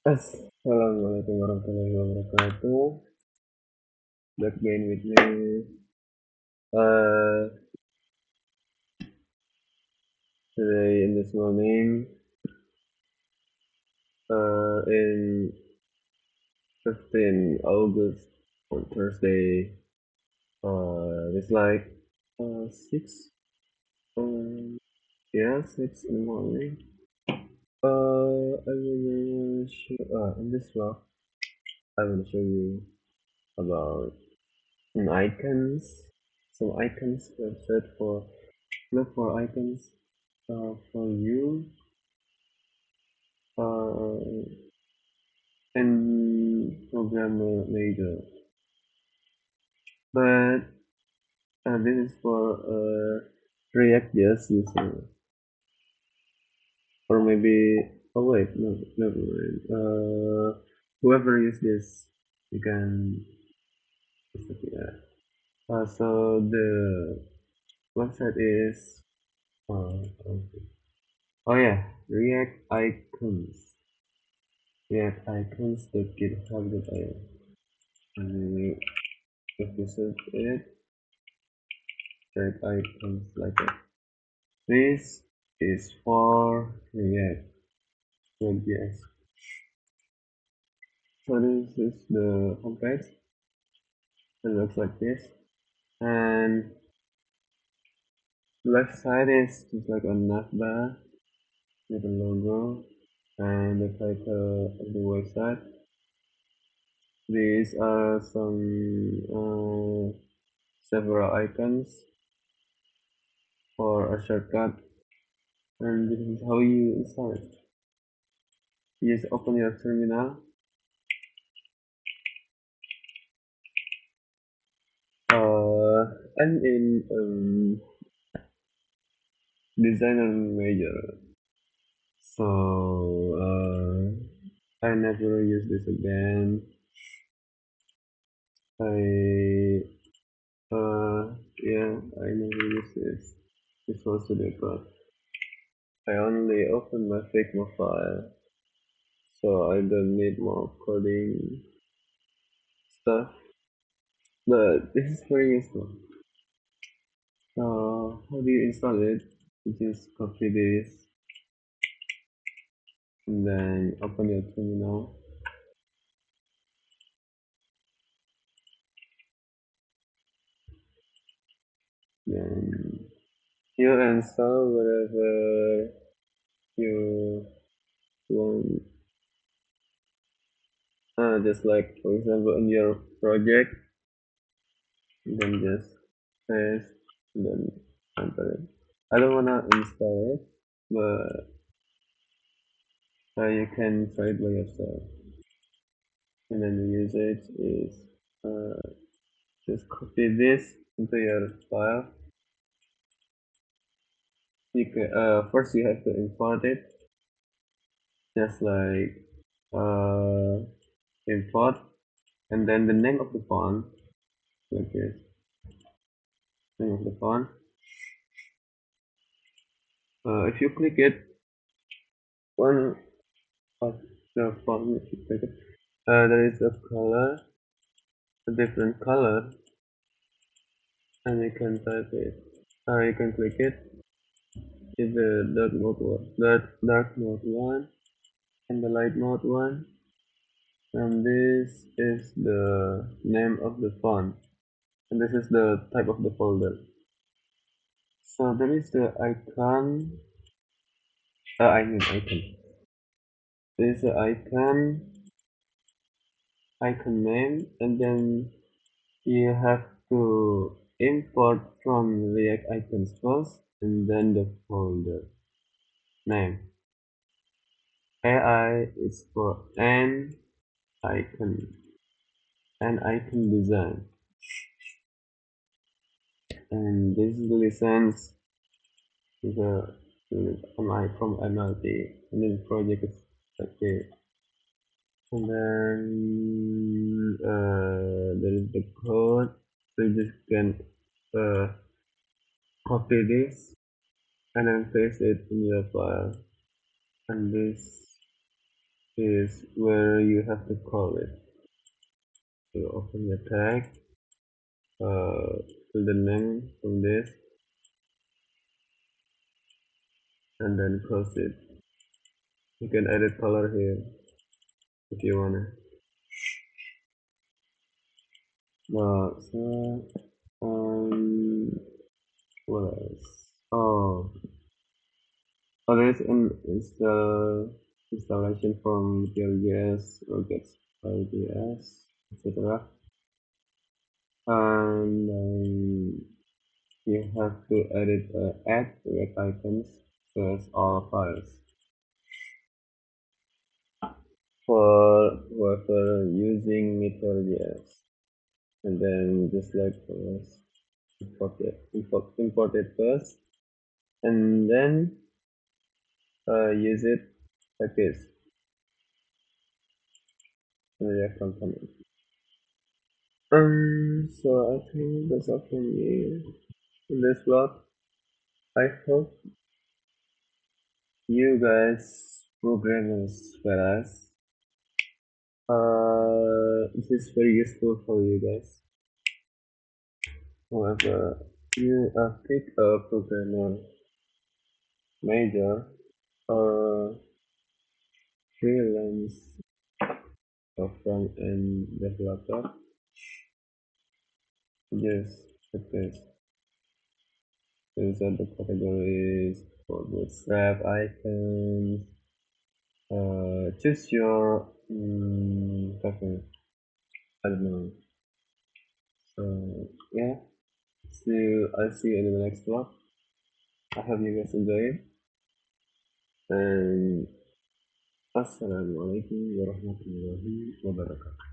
Assalamualaikum warahmatullahi wabarakatuh. Back again with me. Uh, Today in this morning, in 15 August on Thursday, it's like 6, yeah, 6 in the morning. I will show, in this vlog, I will show you about some icons, website for look for icons for you uh, and programmer later. But this is for React JS user, or maybe wait, no, never mind. Whoever use this, you can use it, yeah. So the website is okay. Oh yeah, reacticons.github.io. And if you search it, React icons like that. This is for React.js. So this is the homepage. It looks like this. And the left side is just like a navbar with a logo and the title of the website. These are some several icons for a shortcut, and this is how you install it. You just open your terminal, and in designer major. So I never use this again. I yeah, I never use this. This was today, but I only open my Figma file, so I don't need more coding stuff. But this is very useful. How do you install it? You just copy this and then open your terminal. Then you install whatever you want. Just like for example in your project, then just paste and then enter it. I don't wanna install it, but you can try it by yourself. And then the usage is just copy this into your file. You can, first you have to import it, just like import, and then the name of the font, like this, name of the font. If you click it, one of the font, if you click it, there is a color, a different color, and you can type it. You can click it. Is the dark mode one, and the light mode one, and this is the name of the font, and this is the type of the folder. So there is the icon. I mean icon. There is the icon name, and then you have to import from React icons first, and then the folder name. AI is for an icon, design, and this is the license the from MLT, and then project is okay. And then there is the code, so you just can copy this and then paste it in your file, and this is where you have to call it. So open your tag, fill the name from this, and then close it. You can edit color here if you wanna. So what else? There's an installation from JS or gets JS, etc. And you have to edit add red icons as all files for whoever using Meteor.js, and then just like us, import it first, and then use it like this in the React component. So I think that's all from me in this vlog. I hope you guys programmers whereas this is very useful for you guys. However, you pick a programmer major or freelance or front end developer. Yes, okay. These are the categories for bootstrap icons. Choose your preference. I don't know. So yeah, I'll see you in the next vlog. I hope you guys enjoy it. And Assalamualaikum warahmatullahi wabarakatuh.